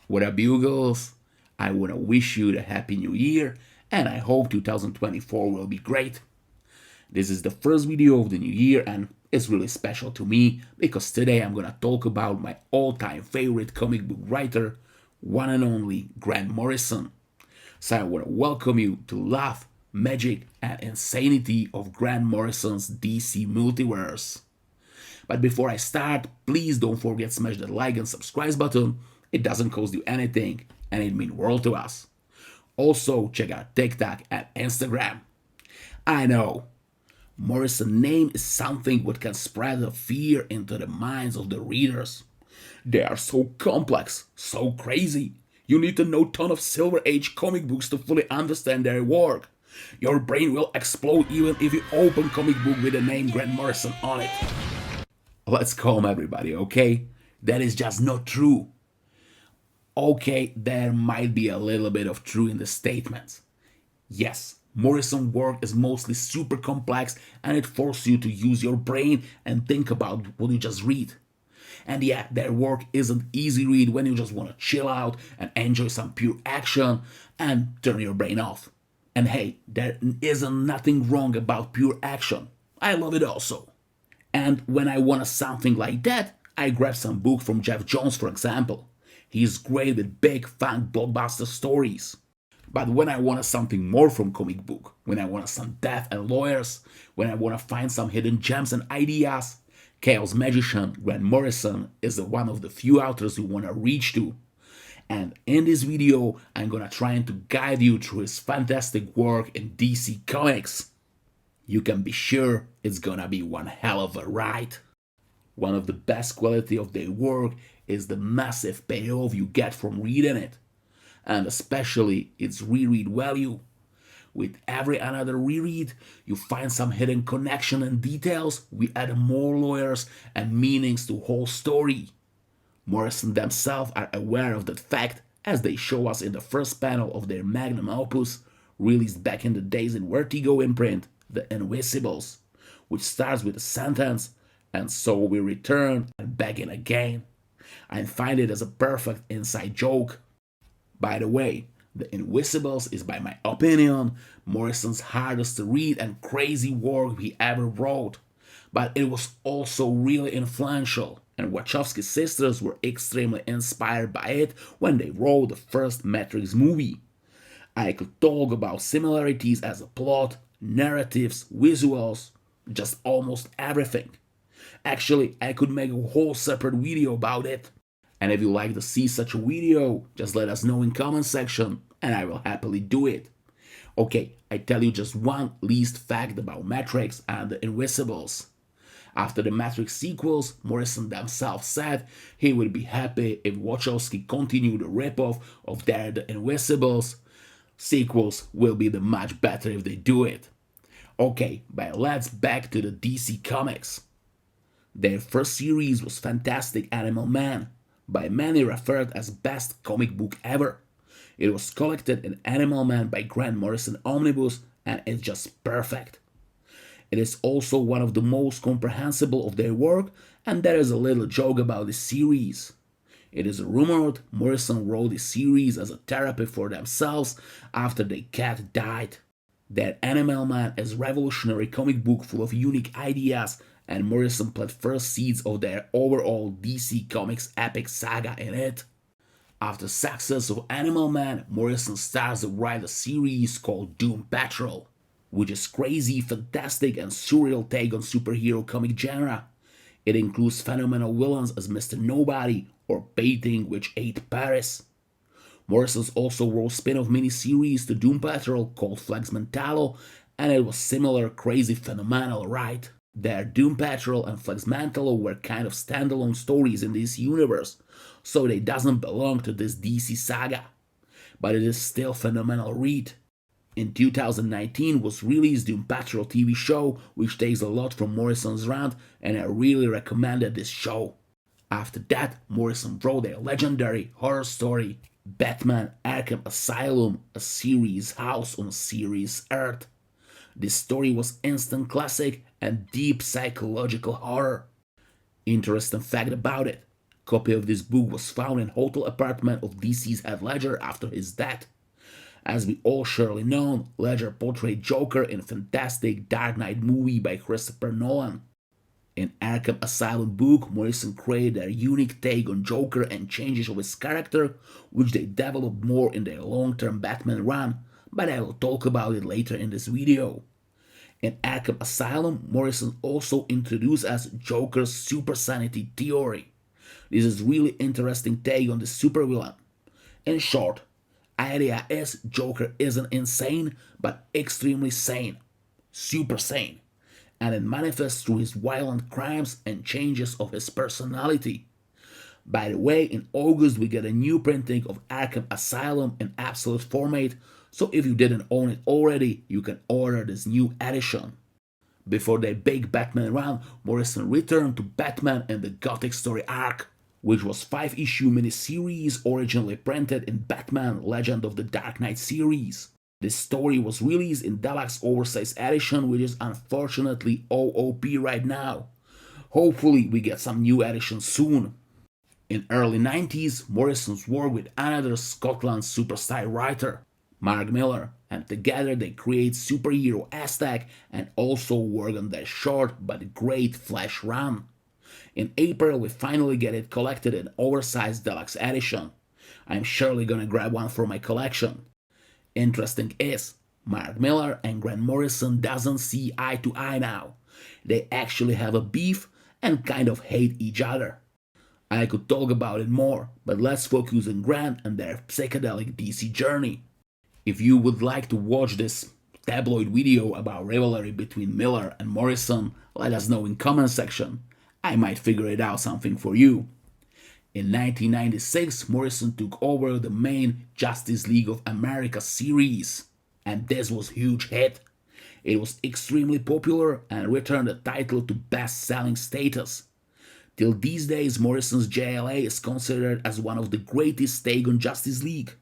What up, Bugles? I want to wish you a happy new year, and I hope 2024 will be great. This is the first video of the new year, and it's really special to me because today I'm gonna talk about my all-time favorite comic book writer, one and only Grant Morrison. So I want to welcome you to Love, Magic, and Insanity of Grant Morrison's DC Multiverse. But before I start, please don't forget to smash the like and subscribe button. It doesn't cost you anything, and it means world to us. Also, check out TikTok and Instagram. I know, Morrison's name is something that can spread the fear into the minds of the readers. They are so complex, so crazy. You need to know a ton of Silver Age comic books to fully understand their work. Your brain will explode even if you open comic book with the name Grant Morrison on it. Let's calm everybody, okay? That is just not true. Okay, there might be a little bit of truth in the statements. Yes, Morrison's work is mostly super complex and it forces you to use your brain and think about what you just read. And yeah, their work isn't easy read when you just want to chill out and enjoy some pure action and turn your brain off. And hey, there isn't nothing wrong about pure action. I love it also. And when I want something like that, I grab some book from Jeff Jones, for example. He's great with big, fun, blockbuster stories. But when I want something more from comic book, when I want some death and lawyers, when I want to find some hidden gems and ideas, Chaos Magician Grant Morrison is one of the few authors you want to reach to. And in this video, I'm gonna try to guide you through his fantastic work in DC Comics. You can be sure it's gonna be one hell of a ride. One of the best quality of their work is the massive payoff you get from reading it, and especially its reread value. With every another reread, you find some hidden connection and details. We add more layers and meanings to whole story. Morrison themselves are aware of that fact as they show us in the first panel of their magnum opus, released back in the days in Vertigo imprint, The Invisibles, which starts with a sentence, "And so we return and begin again." I find it as a perfect inside joke. By the way, The Invisibles is, by my opinion, Morrison's hardest to read and crazy work he ever wrote. But it was also really influential, and Wachowski sisters were extremely inspired by it when they wrote the first Matrix movie. I could talk about similarities as a plot, narratives, visuals, just almost everything. Actually, I could make a whole separate video about it. And if you like to see such a video, just let us know in comment section and I will happily do it. Okay, I tell you just one least fact about Matrix and the Invisibles. After the Matrix sequels, Morrison themselves said he would be happy if Wachowski continued the ripoff of their The Invisibles. Sequels will be much better if they do it. Okay, but let's back to the DC Comics. Their first series was Fantastic Animal Man, by many referred as best comic book ever. It was collected in Animal Man by Grant Morrison Omnibus and it's just perfect. It is also one of the most comprehensible of their work, and there is a little joke about this series. It is rumored Morrison wrote this series as a therapy for themselves after their cat died. Their Animal Man is a revolutionary comic book full of unique ideas, and Morrison planted first seeds of their overall DC Comics epic saga in it. After success of Animal Man, Morrison starts to write a series called Doom Patrol, which is crazy, fantastic, and surreal take on superhero comic genre. It includes phenomenal villains as Mr. Nobody or Baiting Which Ate Paris. Morrison also wrote spin-off miniseries to Doom Patrol called Flex Mentallo, and it was similar, crazy, phenomenal, right? Their Doom Patrol and Flex Mentallo were kind of standalone stories in this universe, so they doesn't belong to this DC saga. But it is still phenomenal read. In 2019 was released Doom Patrol TV show, which takes a lot from Morrison's run, and I really recommended this show. After that, Morrison wrote their legendary horror story, Batman Arkham Asylum, a series house on Series Earth. This story was instant classic and deep psychological horror. Interesting fact about it, Copy of this book was found in hotel apartment of DC's Heath Ledger after his death. As we all surely know, Ledger portrayed Joker in fantastic Dark Knight movie by Christopher Nolan. In Arkham Asylum book, Morrison created a unique take on Joker and changes of his character, which they developed more in their long-term Batman run, but I will talk about it later in this video. In Arkham Asylum, Morrison also introduced us Joker's super sanity theory. This is really interesting take on the supervillain. In short, idea is Joker isn't insane, but extremely sane. Super sane. And it manifests through his violent crimes and changes of his personality. By the way, in August we get a new printing of Arkham Asylum in absolute format, so if you didn't own it already, you can order this new edition. Before their big Batman run, Morrison returned to Batman and the Gothic story arc, which was 5-issue miniseries originally printed in Batman Legend of the Dark Knight series. This story was released in deluxe oversized edition, which is unfortunately OOP right now. Hopefully we get some new editions soon. In early 90s, Morrison's worked with another Scotland superstar writer, Mark Millar, and together they create Superhero Aztec and also work on their short but great Flash run. In April we finally get it collected in oversized deluxe edition. I'm surely gonna grab one for my collection. Interesting is, Mark Millar and Grant Morrison doesn't see eye to eye now. They actually have a beef and kind of hate each other. I could talk about it more, but let's focus on Grant and their psychedelic DC journey. If you would like to watch this tabloid video about rivalry between Millar and Morrison, let us know in comment section. I might figure it out something for you. In 1996, Morrison took over the main Justice League of America series, and this was a huge hit. It was extremely popular and returned the title to best-selling status. Till these days, Morrison's JLA is considered as one of the greatest take on Justice League.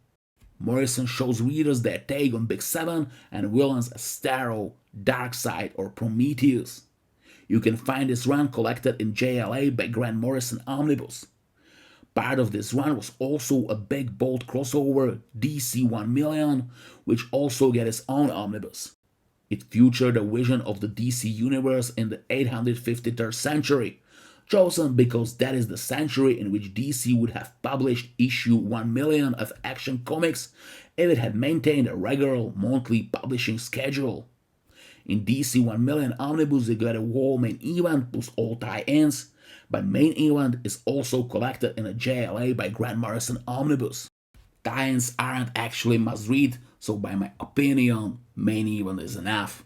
Morrison shows readers their take on Big Seven and villains as Starro, Darkseid, or Prometheus. You can find this run collected in JLA by Grant Morrison Omnibus. Part of this run was also a big bold crossover, DC 1 Million, which also get its own omnibus. It featured a vision of the DC universe in the 853rd century, chosen because that is the century in which DC would have published issue 1 million of Action Comics if it had maintained a regular monthly publishing schedule. In DC 1 million Omnibus you got a whole main event plus all tie-ins, but main event is also collected in a JLA by Grant Morrison Omnibus. Tie-ins aren't actually must-read, so by my opinion, main event is enough.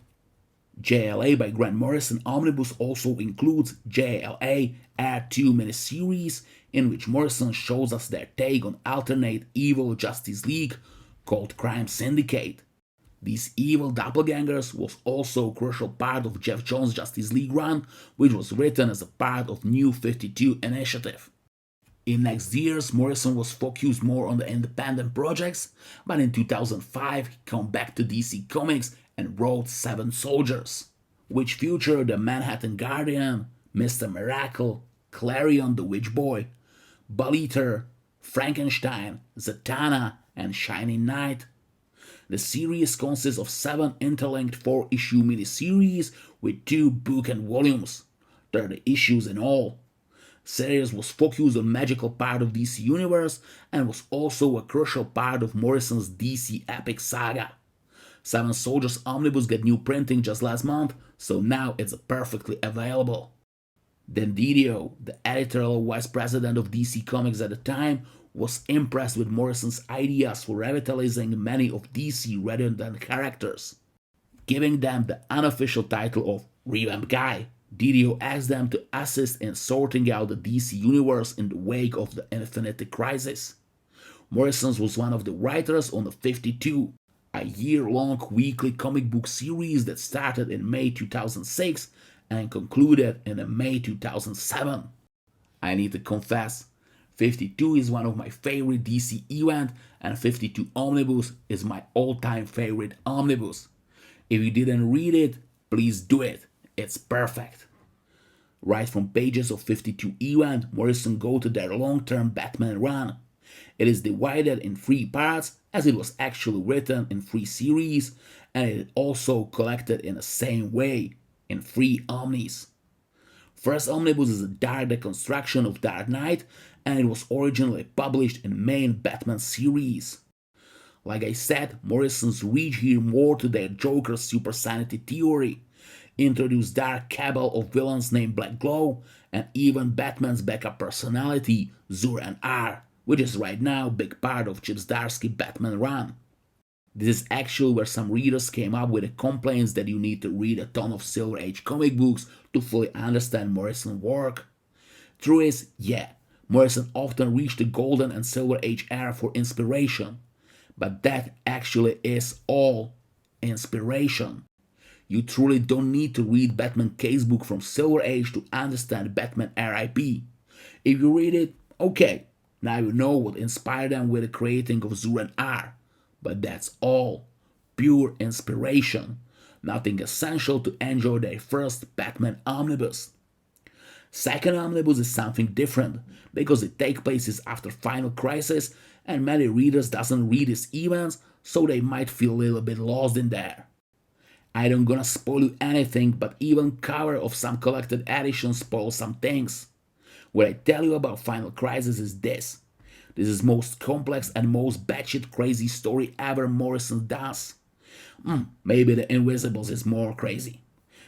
JLA by Grant Morrison Omnibus also includes JLA R2 miniseries, in which Morrison shows us their take on alternate evil Justice League called Crime Syndicate. These evil doppelgangers was also a crucial part of Jeff Jones' Justice League run, which was written as a part of New 52 initiative. In next years, Morrison was focused more on the independent projects, but in 2005 he came back to DC Comics and wrote Seven Soldiers, which featured the Manhattan Guardian, Mr. Miracle, Clarion the Witch Boy, Bull Eater, Frankenstein, Zatanna, and Shining Knight. The series consists of 7 interlinked 4-issue miniseries with 2 book and volumes, 30 issues in all. Series was focused on magical part of DC Universe and was also a crucial part of Morrison's DC epic saga. Seven Soldiers Omnibus got new printing just last month, so now it's perfectly available. Dan Didio, the editorial vice president of DC Comics at the time, was impressed with Morrison's ideas for revitalizing many of DC redundant characters. Giving them the unofficial title of Revamp Guy, Didio asked them to assist in sorting out the DC universe in the wake of the Infinity Crisis. Morrison was one of the writers on the 52, a year-long weekly comic book series that started in May 2006 and concluded in May 2007. I need to confess, 52 is one of my favorite DC events, and 52 Omnibus is my all-time favorite omnibus. If you didn't read it, please do it. It's perfect. Right from pages of 52 event, Morrison go to their long-term Batman run. It is divided in 3 parts as it was actually written in 3 series, and it is also collected in the same way in 3 omnis. First omnibus is a dark deconstruction of Dark Knight, and it was originally published in main Batman series. Like I said, Morrison's reach here more to their Joker's super sanity theory, introduce dark cabal of villains named Black Glow, and even Batman's backup personality, Zur and R, which is right now a big part of Chip Zdarsky's Batman run. This is actually where some readers came up with the complaints that you need to read a ton of Silver Age comic books to fully understand Morrison's work. True is, yeah, Morrison often reached the Golden and Silver Age era for inspiration, but that actually is all inspiration. You truly don't need to read Batman casebook from Silver Age to understand Batman RIP. If you read it, okay, now you know what inspired them with the creating of Zur and R. But that's all. Pure inspiration. Nothing essential to enjoy their first Batman omnibus. Second omnibus is something different, because it takes place after Final Crisis and many readers doesn't read its events, so they might feel a little bit lost in there. I don't gonna spoil you anything, but even cover of some collected editions spoil some things. What I tell you about Final Crisis is this. This is most complex and most batshit crazy story ever Morrison does. Maybe the Invisibles is more crazy.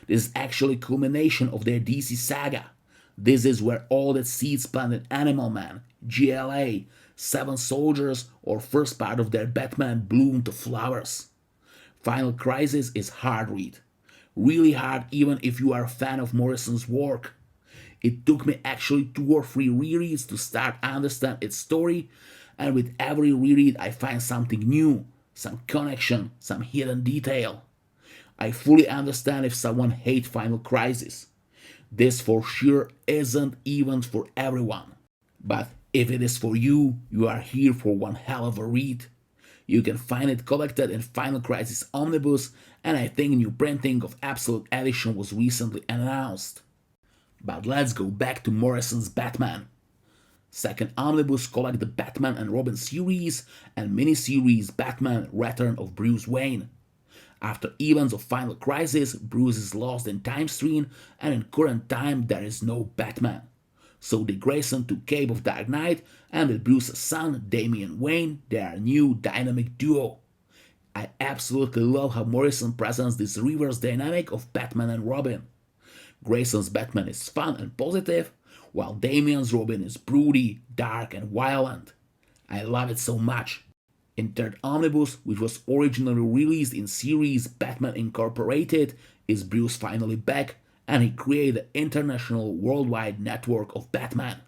This is actually culmination of their DC saga. This is where all that seeds planted Animal Man, JLA, Seven Soldiers, or first part of their Batman bloom to flowers. Final Crisis is hard read. Really hard even if you are a fan of Morrison's work. It took me actually 2 or 3 rereads to start understand its story, and with every reread I find something new, some connection, some hidden detail. I fully understand if someone hates Final Crisis. This for sure isn't even for everyone. But if it is for you, you are here for one hell of a read. You can find it collected in Final Crisis Omnibus, and I think new printing of Absolute Edition was recently announced. But let's go back to Morrison's Batman. Second omnibus collect the Batman and Robin series and miniseries Batman Return of Bruce Wayne. After events of Final Crisis, Bruce is lost in time stream, and in current time there is no Batman. So Dick Grayson to Cape of Dark Knight, and with Bruce's son, Damian Wayne, they are a new dynamic duo. I absolutely love how Morrison presents this reverse dynamic of Batman and Robin. Grayson's Batman is fun and positive, while Damian's Robin is broody, dark, and violent. I love it so much. In third omnibus, which was originally released in series Batman Incorporated, is Bruce finally back, and he created the international worldwide network of Batman.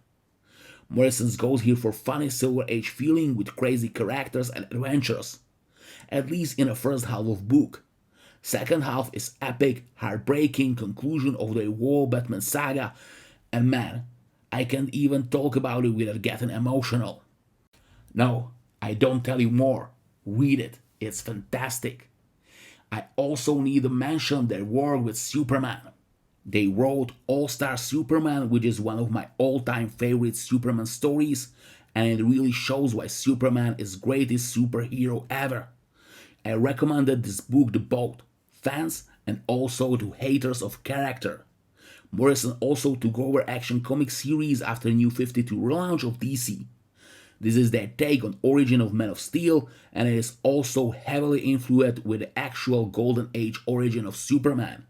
Morrison's goes here for funny Silver Age feeling with crazy characters and adventures, at least in the first half of book. Second half is epic, heartbreaking conclusion of the whole Batman saga, and man, I can't even talk about it without getting emotional. No, I don't tell you more. Read it, it's fantastic. I also need to mention their work with Superman. They wrote All-Star Superman, which is one of my all-time favorite Superman stories, and it really shows why Superman is greatest superhero ever. I recommended this book to both fans and also to haters of character. Morrison also took over Action Comic series after New 52 relaunch of DC. This is their take on origin of Man of Steel, and it is also heavily influenced with the actual Golden Age origin of Superman.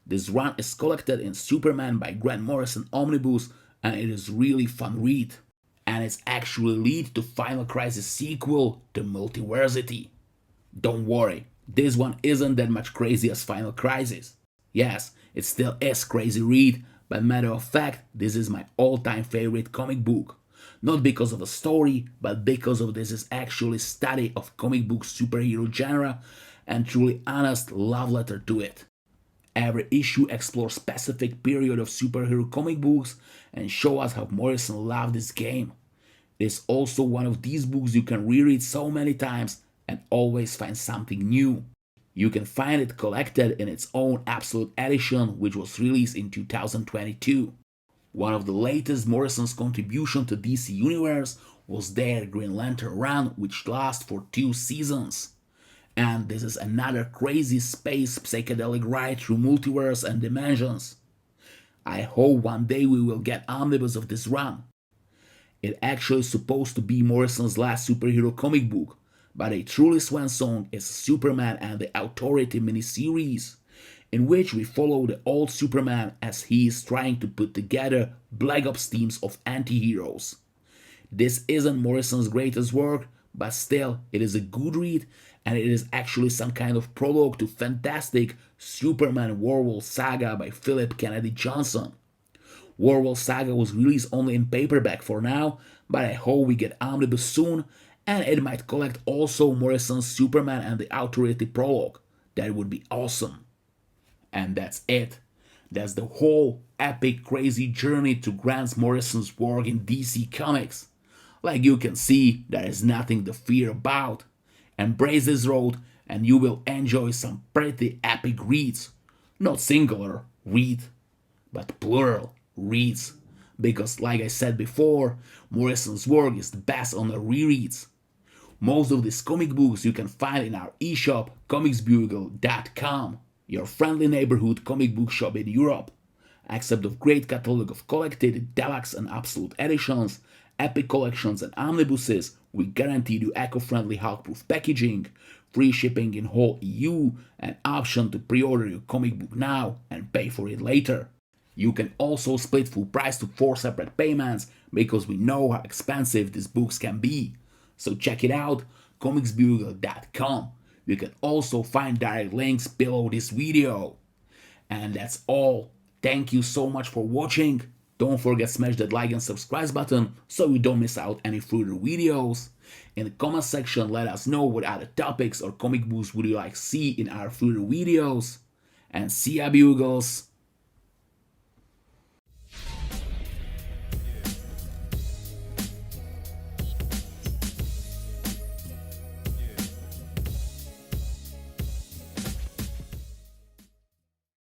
This run is collected in Superman by Grant Morrison Omnibus, and it is really fun read. And it's actually lead to Final Crisis sequel, The Multiversity. Don't worry, this one isn't that much crazy as Final Crisis. Yes, it still is crazy read, but matter of fact, this is my all-time favorite comic book. Not because of the story, but because of this is actually study of comic book superhero genre and truly honest love letter to it. Every issue explores specific period of superhero comic books and show us how Morrison loved this game. It is also one of these books you can reread so many times and always find something new. You can find it collected in its own Absolute Edition, which was released in 2022. One of the latest Morrison's contribution to DC Universe was their Green Lantern run, which lasts for 2 seasons. And this is another crazy space psychedelic ride through multiverse and dimensions. I hope one day we will get omnibus of this run. It actually is supposed to be Morrison's last superhero comic book, but a truly swan song is Superman and the Authority miniseries, in which we follow the old Superman as he is trying to put together Black Ops teams of anti-heroes. This isn't Morrison's greatest work, but still, it is a good read, and it is actually some kind of prologue to fantastic Superman Werewolf Saga by Philip Kennedy Johnson. Werewolf Saga was released only in paperback for now, but I hope we get omnibus soon, and it might collect also Morrison's Superman and the Authority prologue. That would be awesome. And that's it. That's the whole epic crazy journey to Grant Morrison's work in DC Comics. Like you can see, there is nothing to fear about. Embrace this road and you will enjoy some pretty epic reads. Not singular read, but plural reads. Because like I said before, Morrison's work is the best on the rereads. Most of these comic books you can find in our eShop, comicsbugle.com. Your friendly neighborhood comic book shop in Europe. Except of great catalog of collected deluxe and absolute editions, epic collections and omnibuses, we guarantee you eco-friendly Hulkproof packaging, free shipping in whole EU, and option to pre-order your comic book now and pay for it later. You can also split full price to 4 separate payments because we know how expensive these books can be. So check it out, comicsbugle.com. You can also find direct links below this video. And that's all. Thank you so much for watching. Don't forget to smash that like and subscribe button so you don't miss out any further videos. In the comment section let us know what other topics or comic books would you like to see in our further videos. And see ya, Bugles!